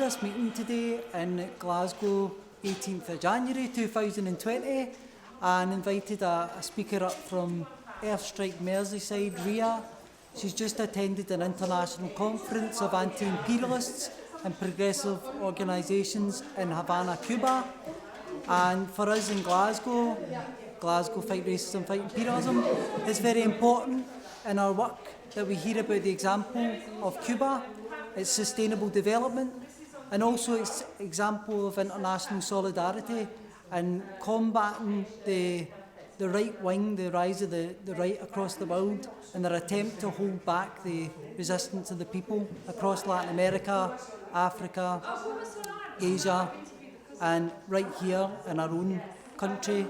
this meeting today in Glasgow, 18th of January 2020, and invited a speaker up from Airstrike Merseyside, Ria. She's just attended an international conference of anti-imperialists and progressive organisations in Havana, Cuba. And for us in Glasgow, Fight Racism, Fight Imperialism, it's very important in our work that we hear about the example of Cuba, its sustainable development, and also its example of international solidarity and combating the right wing, the rise of the right across the world, and their attempt to hold back the resistance of the people across Latin America, Africa, Asia, and right here in our own country,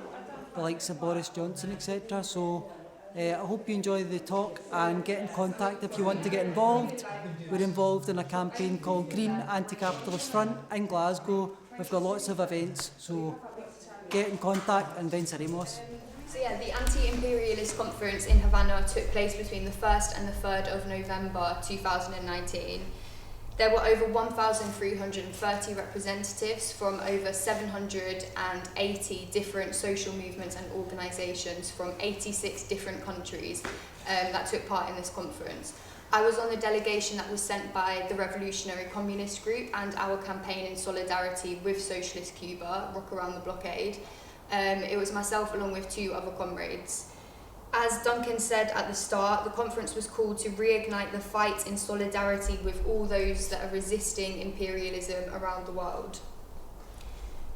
the likes of Boris Johnson, etc. So I hope you enjoy the talk and get in contact if you want to get involved. We're involved in a campaign called Green Anti-Capitalist Front in Glasgow. We've got lots of events, so get in contact and venceremos. So yeah, the Anti-Imperialist Conference in Havana took place between the 1st and the 3rd of November 2019. There were over 1,330 representatives from over 780 different social movements and organisations from 86 different countries that took part in this conference. I was on the delegation that was sent by the Revolutionary Communist Group and our campaign in solidarity with Socialist Cuba, Rock Around the Blockade. It was myself along with 2 other comrades. As Duncan said at the start, the conference was called to reignite the fight in solidarity with all those that are resisting imperialism around the world.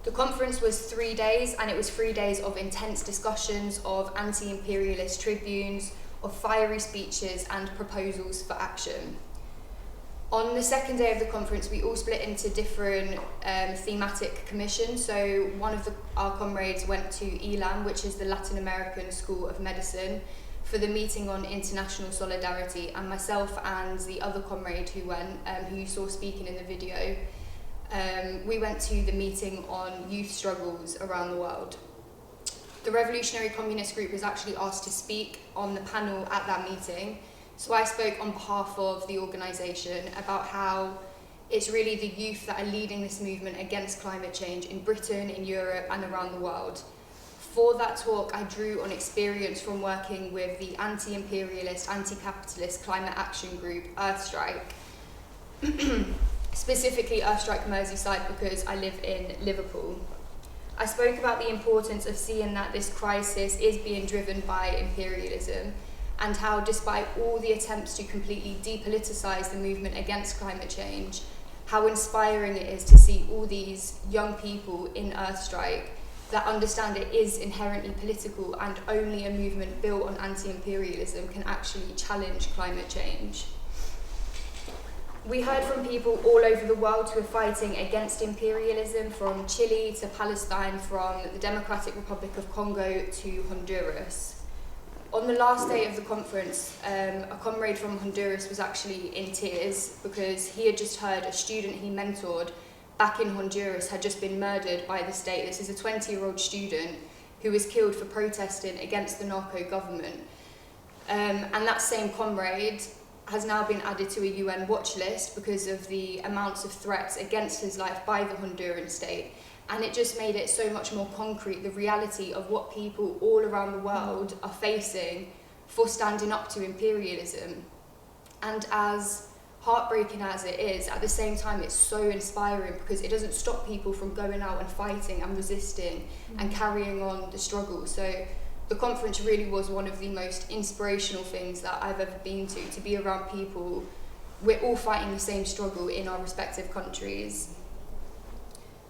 The conference was 3 days, and it was 3 days of intense discussions, of anti-imperialist tribunes, of fiery speeches and proposals for action. On the second day of the conference, we all split into different thematic commissions. So one of our comrades went to ELAM, which is the Latin American School of Medicine, for the meeting on international solidarity, and myself and the other comrade who went, who you saw speaking in the video, we went to the meeting on youth struggles around the world. The Revolutionary Communist Group was actually asked to speak on the panel at that meeting. So I spoke on behalf of the organisation about how it's really the youth that are leading this movement against climate change in Britain, in Europe and around the world. For that talk, I drew on experience from working with the anti-imperialist, anti-capitalist climate action group, Earthstrike. Specifically Earthstrike Merseyside because I live in Liverpool. I spoke about the importance of seeing that this crisis is being driven by imperialism, and how despite all the attempts to completely depoliticise the movement against climate change, how inspiring it is to see all these young people in Earthstrike that understand it is inherently political and only a movement built on anti-imperialism can actually challenge climate change. We heard from people all over the world who are fighting against imperialism, from Chile to Palestine, from the Democratic Republic of Congo to Honduras. On the last day of the conference, a comrade from Honduras was actually in tears because he had just heard a student he mentored back in Honduras had just been murdered by the state. This is a 20-year-old student who was killed for protesting against the narco government. And that same comrade has now been added to a UN watch list because of the amounts of threats against his life by the Honduran state. And it just made it so much more concrete, the reality of what people all around the world are facing for standing up to imperialism. And as heartbreaking as it is, at the same time it's so inspiring because it doesn't stop people from going out and fighting and resisting and carrying on the struggle. So the conference really was one of the most inspirational things that I've ever been to be around people. We're all fighting the same struggle in our respective countries.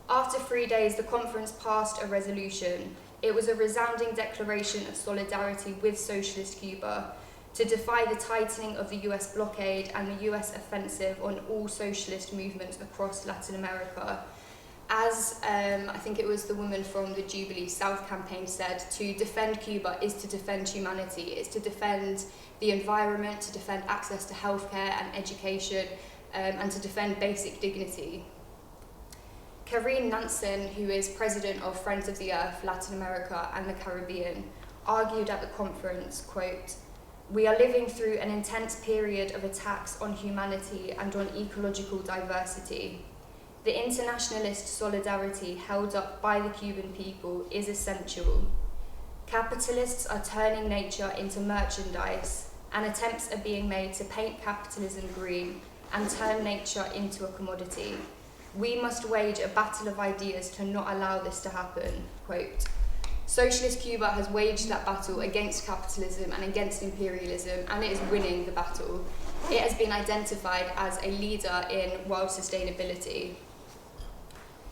After 3 days, the conference passed a resolution. It was a resounding declaration of solidarity with Socialist Cuba to defy the tightening of the US blockade and the US offensive on all socialist movements across Latin America. As I think it was the woman from the Jubilee South campaign said, to defend Cuba is to defend humanity. It's to defend the environment, to defend access to healthcare and education, and to defend basic dignity. Karine Nansen, who is president of Friends of the Earth, Latin America and the Caribbean, argued at the conference, quote, "We are living through an intense period of attacks on humanity and on ecological diversity. the internationalist solidarity held up by the Cuban people is essential. Capitalists are turning nature into merchandise, and attempts are being made to paint capitalism green and turn nature into a commodity. We must wage a battle of ideas to not allow this to happen. Quote, Socialist Cuba has waged that battle against capitalism and against imperialism, and it is winning the battle. It has been identified as a leader in world sustainability.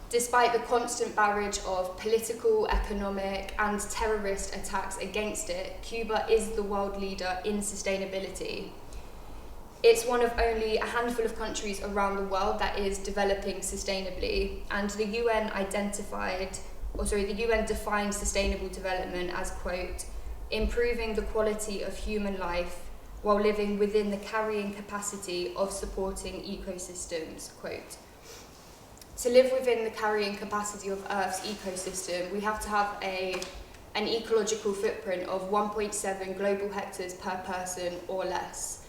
Despite the constant barrage of political, economic, and terrorist attacks against it, Cuba is the world leader in sustainability. It's one of only a handful of countries around the world that is developing sustainably, and the UN defined sustainable development as, quote, improving the quality of human life while living within the carrying capacity of supporting ecosystems, quote. To live within the carrying capacity of Earth's ecosystem, we have to have an ecological footprint of 1.7 global hectares per person or less.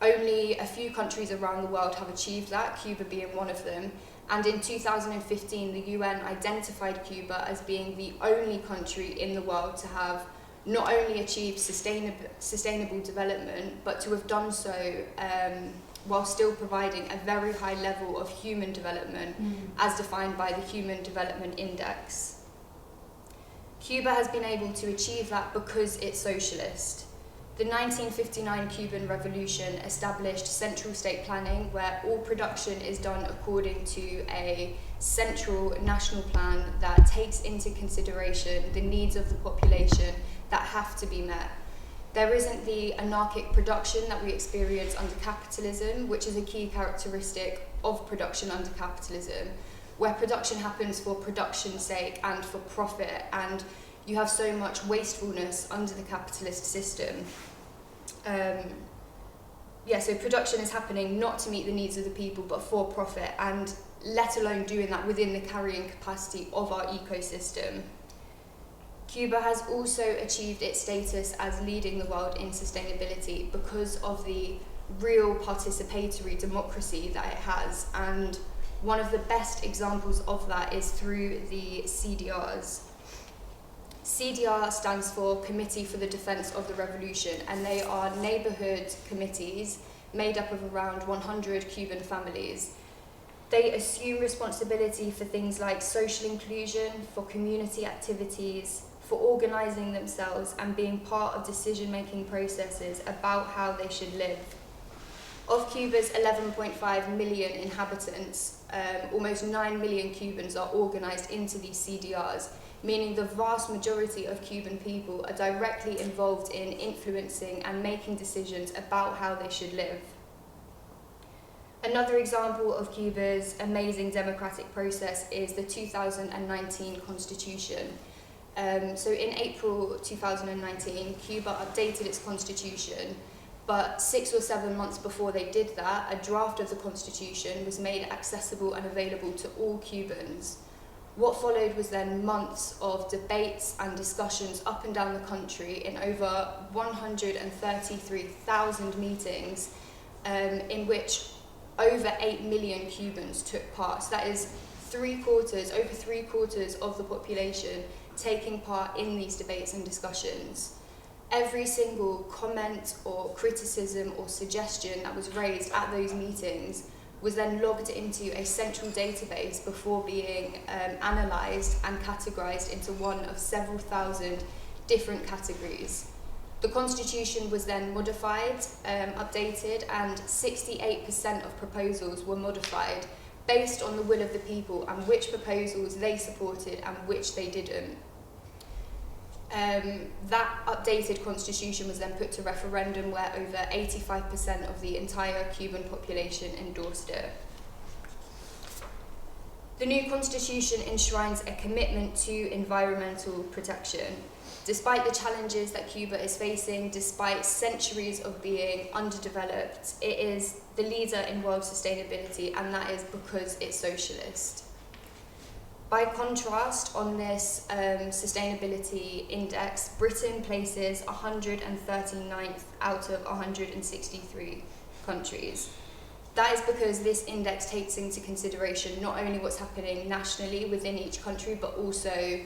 Only a few countries around the world have achieved that, Cuba being one of them. And in 2015, the UN identified Cuba as being the only country in the world to have not only achieved sustainable development, but to have done so while still providing a very high level of human development as defined by the Human Development Index. Cuba has been able to achieve that because it's socialist. The 1959 Cuban Revolution established central state planning, where all production is done according to a central national plan that takes into consideration the needs of the population that have to be met. There isn't the anarchic production that we experience under capitalism, which is a key characteristic of production under capitalism, where production happens for production's sake and for profit, and you have so much wastefulness under the capitalist system. So production is happening not to meet the needs of the people, but for profit, and let alone doing that within the carrying capacity of our ecosystem. Cuba has also achieved its status as leading the world in sustainability because of the real participatory democracy that it has, and one of the best examples of that is through the CDRs. CDR stands for Committee for the Defense of the Revolution, and they are neighborhood committees made up of around 100 Cuban families. They assume responsibility for things like social inclusion, for community activities, for organising themselves and being part of decision-making processes about how they should live. Of Cuba's 11.5 million inhabitants, almost 9 million Cubans are organised into these CDRs, meaning the vast majority of Cuban people are directly involved in influencing and making decisions about how they should live. Another example of Cuba's amazing democratic process is the 2019 Constitution. So in April 2019, Cuba updated its constitution, but 6 or 7 months before they did that, a draft of the constitution was made accessible and available to all Cubans. What followed was then months of debates and discussions up and down the country in over 133,000 meetings, in which over 8 million Cubans took part. So that is over three quarters of the population taking part in these debates and discussions. Every single comment or criticism or suggestion that was raised at those meetings was then logged into a central database before being analysed and categorised into one of several thousand different categories. The constitution was then modified, updated, and 68% of proposals were modified based on the will of the people and which proposals they supported and which they didn't. That updated constitution was then put to referendum, where over 85% of the entire Cuban population endorsed it. The new constitution enshrines a commitment to environmental protection. Despite the challenges that Cuba is facing, despite centuries of being underdeveloped, it is the leader in world sustainability, and that is because it's socialist. By contrast, on this sustainability index, Britain places 139th out of 163 countries. That is because this index takes into consideration not only what's happening nationally within each country, but also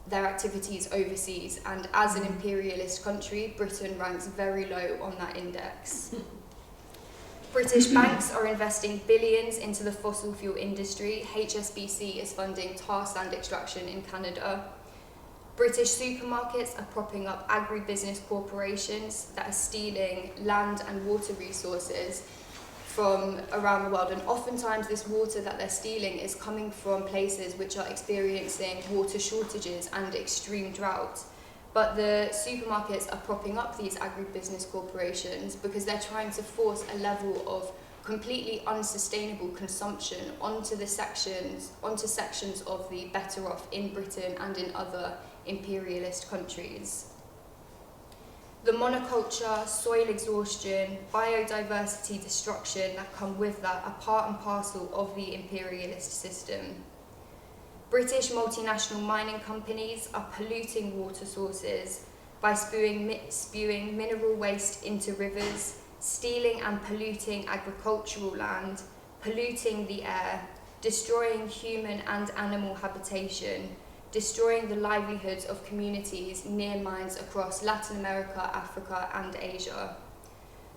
their activities overseas. And as an imperialist country, Britain ranks very low on that index. British banks are investing billions into the fossil fuel industry. HSBC is funding tar sand extraction in Canada. British supermarkets are propping up agribusiness corporations that are stealing land and water resources from around the world, and oftentimes this water that they're stealing is coming from places which are experiencing water shortages and extreme drought. But the supermarkets are propping up these agribusiness corporations because they're trying to force a level of completely unsustainable consumption onto sections of the better off in Britain and in other imperialist countries. The monoculture, soil exhaustion, biodiversity destruction that come with that are part and parcel of the imperialist system. British multinational mining companies are polluting water sources by spewing mineral waste into rivers, stealing and polluting agricultural land, polluting the air, destroying human and animal habitation, destroying the livelihoods of communities near mines across Latin America, Africa, and Asia.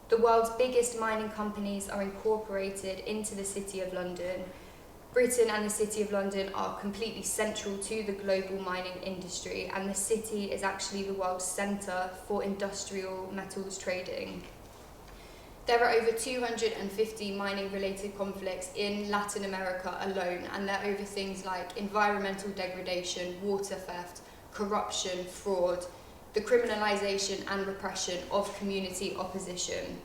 The world's biggest mining companies are incorporated into the City of London. Britain and the City of London are completely central to the global mining industry, and the city is actually the world's centre for industrial metals trading. There are over 250 mining-related conflicts in Latin America alone, and they're over things like environmental degradation, water theft, corruption, fraud, the criminalisation and repression of community opposition.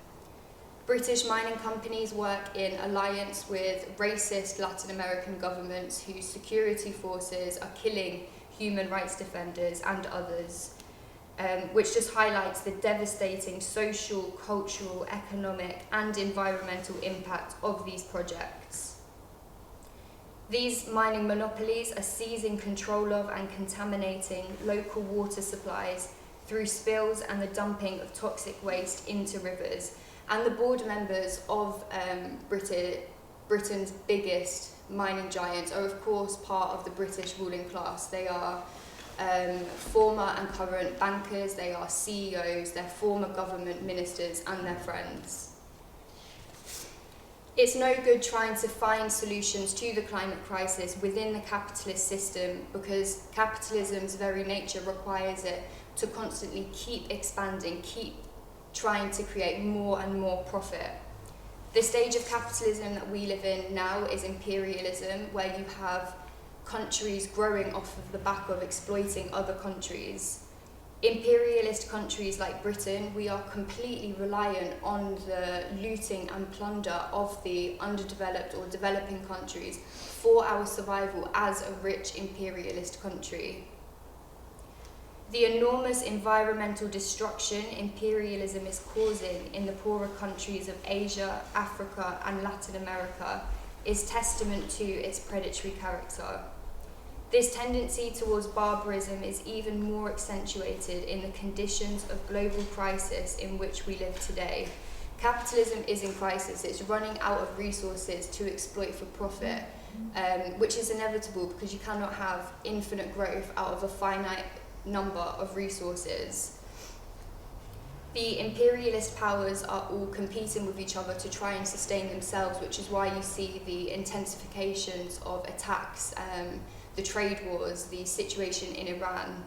British mining companies work in alliance with racist Latin American governments whose security forces are killing human rights defenders and others. Which just highlights the devastating social, cultural, economic and environmental impact of these projects. These mining monopolies are seizing control of and contaminating local water supplies through spills and the dumping of toxic waste into rivers. And the board members of Britain's biggest mining giants are of course part of the British ruling class. They are former and current bankers, they are CEOs, they're former government ministers and their friends. It's no good trying to find solutions to the climate crisis within the capitalist system because capitalism's very nature requires it to constantly keep expanding, keep trying to create more and more profit. The stage of capitalism that we live in now is imperialism, where you have countries growing off of the back of exploiting other countries. Imperialist countries like Britain, we are completely reliant on the looting and plunder of the underdeveloped or developing countries for our survival as a rich imperialist country. The enormous environmental destruction imperialism is causing in the poorer countries of Asia, Africa, and Latin America is testament to its predatory character. This tendency towards barbarism is even more accentuated in the conditions of global crisis in which we live today. Capitalism is in crisis, it's running out of resources to exploit for profit, which is inevitable because you cannot have infinite growth out of a finite number of resources. The imperialist powers are all competing with each other to try and sustain themselves, which is why you see the intensifications of attacks, the trade wars, the situation in Iran.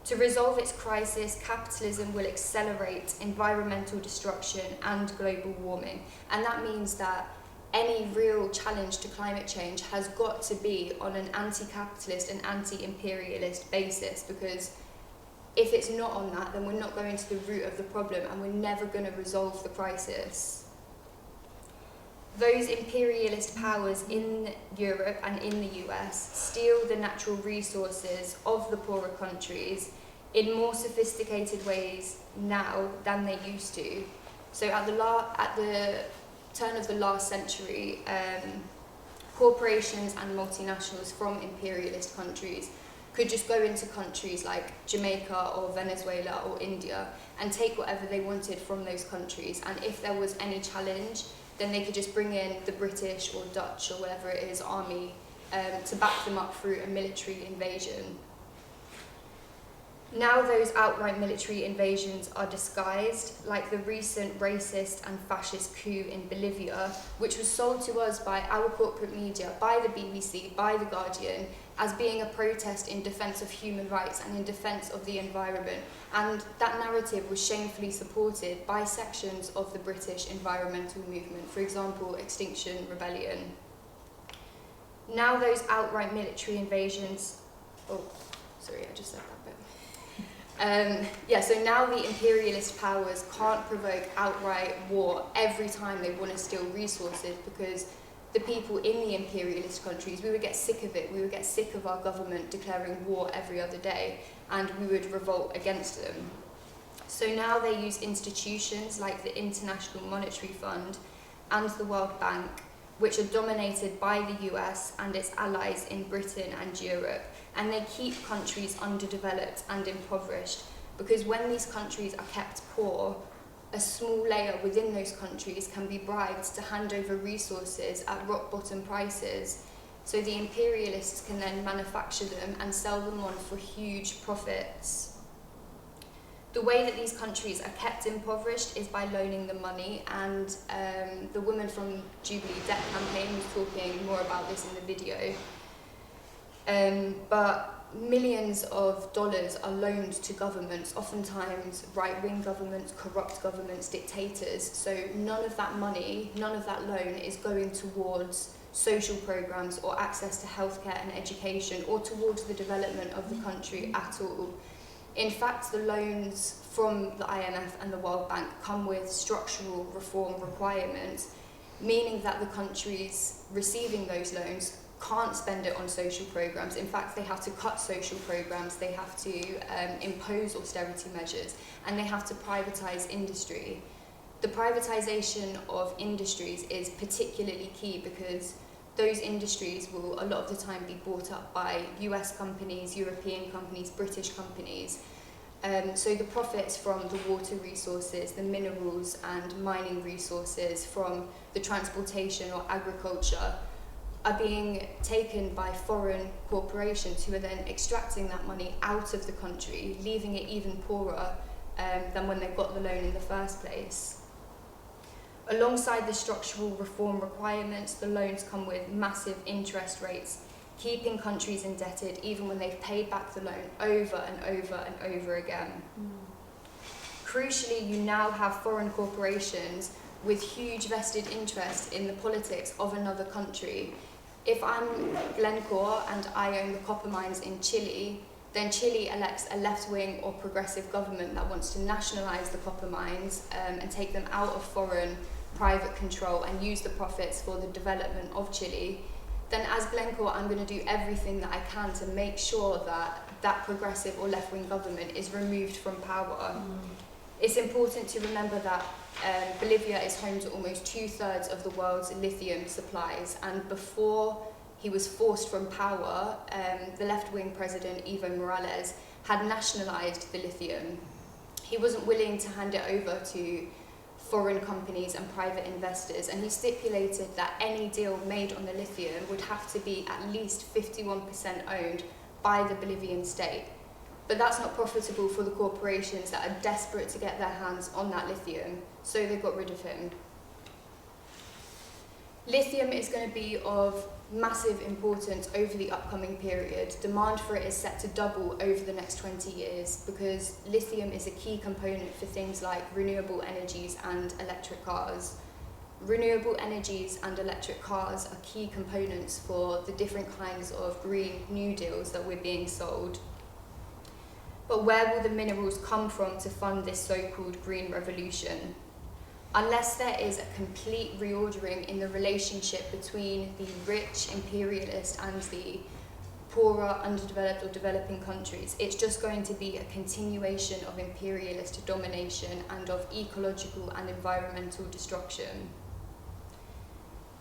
To resolve its crisis, capitalism will accelerate environmental destruction and global warming. And that means that any real challenge to climate change has got to be on an anti-capitalist and anti-imperialist basis, because if it's not on that, then we're not going to the root of the problem and we're never going to resolve the crisis. Those imperialist powers in Europe and in the US steal the natural resources of the poorer countries in more sophisticated ways now than they used to. So at the turn of the last century, corporations and multinationals from imperialist countries could just go into countries like Jamaica or Venezuela or India and take whatever they wanted from those countries. And if there was any challenge, then they could just bring in the British or Dutch or whatever it is army to back them up through a military invasion. Now those outright military invasions are disguised, like the recent racist and fascist coup in Bolivia, which was sold to us by our corporate media, by the BBC, by The Guardian, as being a protest in defence of human rights and in defence of the environment. And that narrative was shamefully supported by sections of the British environmental movement, for example, Extinction Rebellion. Now those outright military invasions... Oh, sorry, I just said that bit. So now the imperialist powers can't provoke outright war every time they want to steal resources, because the people in the imperialist countries, we would get sick of it. We would get sick of our government declaring war every other day, and we would revolt against them. So now they use institutions like the International Monetary Fund and the World Bank, which are dominated by the US and its allies in Britain and Europe, and they keep countries underdeveloped and impoverished, because when these countries are kept poor, a small layer within those countries can be bribed to hand over resources at rock bottom prices, so the imperialists can then manufacture them and sell them on for huge profits. The way that these countries are kept impoverished is by loaning them money, and the woman from Jubilee Debt Campaign was talking more about this in the video. But millions of dollars are loaned to governments, oftentimes right-wing governments, corrupt governments, dictators. So none of that money, none of that loan is going towards social programs or access to healthcare and education, or towards the development of the country at all. In fact, the loans from the IMF and the World Bank come with structural reform requirements, meaning that the countries receiving those loans can't spend it on social programs. In fact, they have to cut social programs, they have to impose austerity measures, and they have to privatize industry. The privatization of industries is particularly key because those industries will a lot of the time be bought up by US companies, European companies, British companies. So the profits from the water resources, the minerals and mining resources, from the transportation or agriculture, are being taken by foreign corporations who are then extracting that money out of the country, leaving it even poorer than when they got the loan in the first place. Alongside the structural reform requirements, the loans come with massive interest rates, keeping countries indebted even when they've paid back the loan over and over and over again. Crucially, you now have foreign corporations with huge vested interest in the politics of another country. If I'm Glencore and I own the copper mines in Chile, then Chile elects a left-wing or progressive government that wants to nationalise the copper mines and take them out of foreign private control and use the profits for the development of Chile. Then as Glencore, I'm going to do everything that I can to make sure that that progressive or left-wing government is removed from power. It's important to remember that Bolivia is home to almost 2/3 of the world's lithium supplies, and before he was forced from power, the left-wing president Evo Morales had nationalised the lithium. He wasn't willing to hand it over to foreign companies and private investors, and he stipulated that any deal made on the lithium would have to be at least 51% owned by the Bolivian state. But that's not profitable for the corporations that are desperate to get their hands on that lithium, so they got rid of him. Lithium is going to be of massive importance over the upcoming period. Demand for it is set to double over the next 20 years because lithium is a key component for things like renewable energies and electric cars. Renewable energies and electric cars are key components for the different kinds of Green New Deals that we're being sold. But where will the minerals come from to fund this so-called green revolution? Unless there is a complete reordering in the relationship between the rich imperialist and the poorer, underdeveloped or developing countries, it's just going to be a continuation of imperialist domination and of ecological and environmental destruction.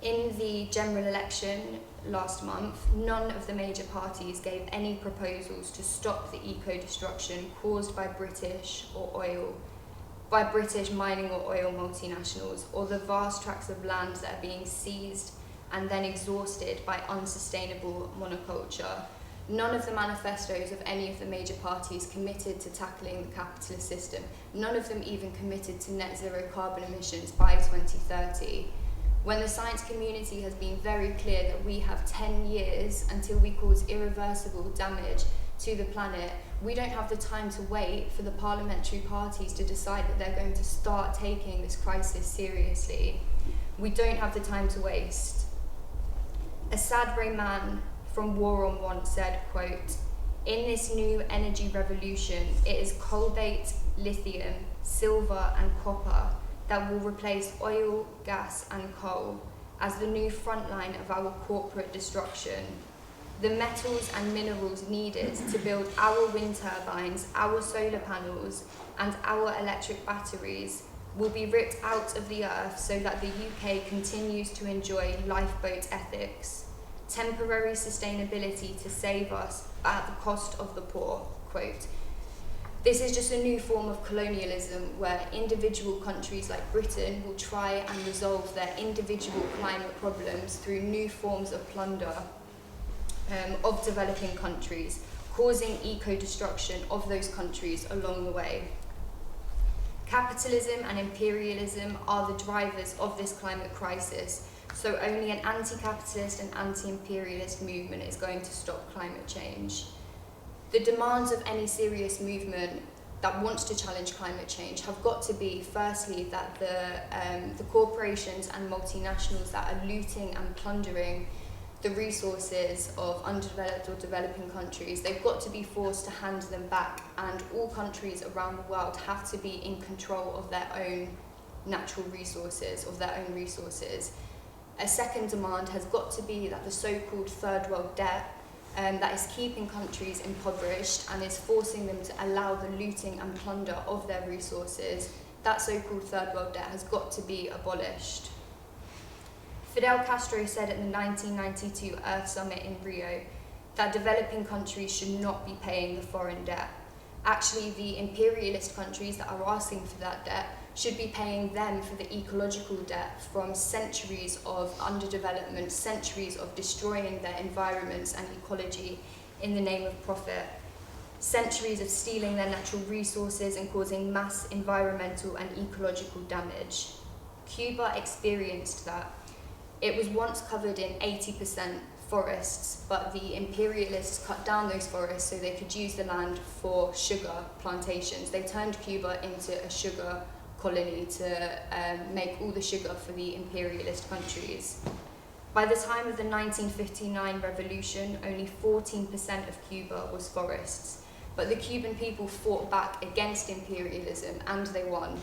In the general election last month, none of the major parties gave any proposals to stop the eco-destruction caused by British or oil. by British mining or oil multinationals, or the vast tracts of land that are being seized and then exhausted by unsustainable monoculture. None of the manifestos of any of the major parties committed to tackling the capitalist system. None of them even committed to net zero carbon emissions by 2030. When the science community has been very clear that we have 10 years until we cause irreversible damage to the planet, we don't have the time to wait for the parliamentary parties to decide that they're going to start taking this crisis seriously. We don't have the time to waste. A Sadbrae man from War on once said, quote, "In this new energy revolution, it is cobalt, lithium, silver and copper that will replace oil, gas and coal as the new frontline of our corporate destruction. The metals and minerals needed to build our wind turbines, our solar panels and our electric batteries will be ripped out of the earth so that the UK continues to enjoy lifeboat ethics, temporary sustainability to save us at the cost of the poor," quote. This is just a new form of colonialism where individual countries like Britain will try and resolve their individual climate problems through new forms of plunder of developing countries, causing eco-destruction of those countries along the way. Capitalism and imperialism are the drivers of this climate crisis, so only an anti-capitalist and anti-imperialist movement is going to stop climate change. The demands of any serious movement that wants to challenge climate change have got to be, firstly, that the corporations and multinationals that are looting and plundering the resources of underdeveloped or developing countries, they've got to be forced to hand them back, and all countries around the world have to be in control of their own natural resources, A second demand has got to be that the so-called third world debt that is keeping countries impoverished and is forcing them to allow the looting and plunder of their resources, that so-called third world debt has got to be abolished. Fidel Castro said at the 1992 Earth Summit in Rio that developing countries should not be paying the foreign debt. Actually, the imperialist countries that are asking for that debt should be paying them for the ecological debt from centuries of underdevelopment, centuries of destroying their environments and ecology in the name of profit, centuries of stealing their natural resources and causing mass environmental and ecological damage. Cuba experienced that. It was once covered in 80% forests, but the imperialists cut down those forests so they could use the land for sugar plantations. They turned Cuba into a sugar colony to make all the sugar for the imperialist countries. By the time of the 1959 revolution, only 14% of Cuba was forests, but the Cuban people fought back against imperialism and they won.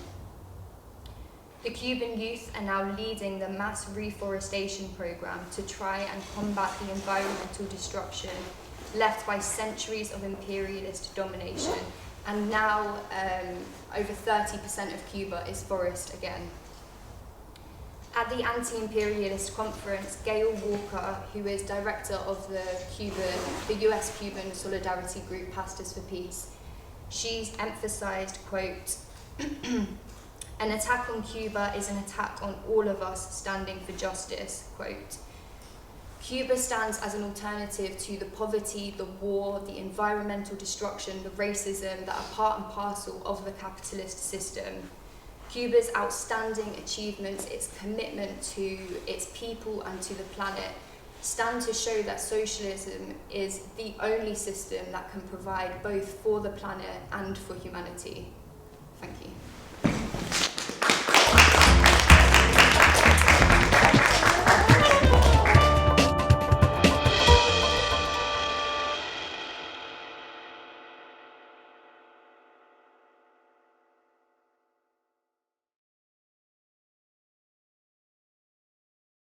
The Cuban youth are now leading the mass reforestation program to try and combat the environmental destruction left by centuries of imperialist domination, and now over 30% of Cuba is forest again. At the Anti-Imperialist Conference, Gail Walker, who is director of the US-Cuban Solidarity Group Pastors for Peace, she's emphasized, quote, "An attack on Cuba is an attack on all of us standing for justice," quote. Cuba stands as an alternative to the poverty, the war, the environmental destruction, the racism that are part and parcel of the capitalist system. Cuba's outstanding achievements, its commitment to its people and to the planet, stand to show that socialism is the only system that can provide both for the planet and for humanity.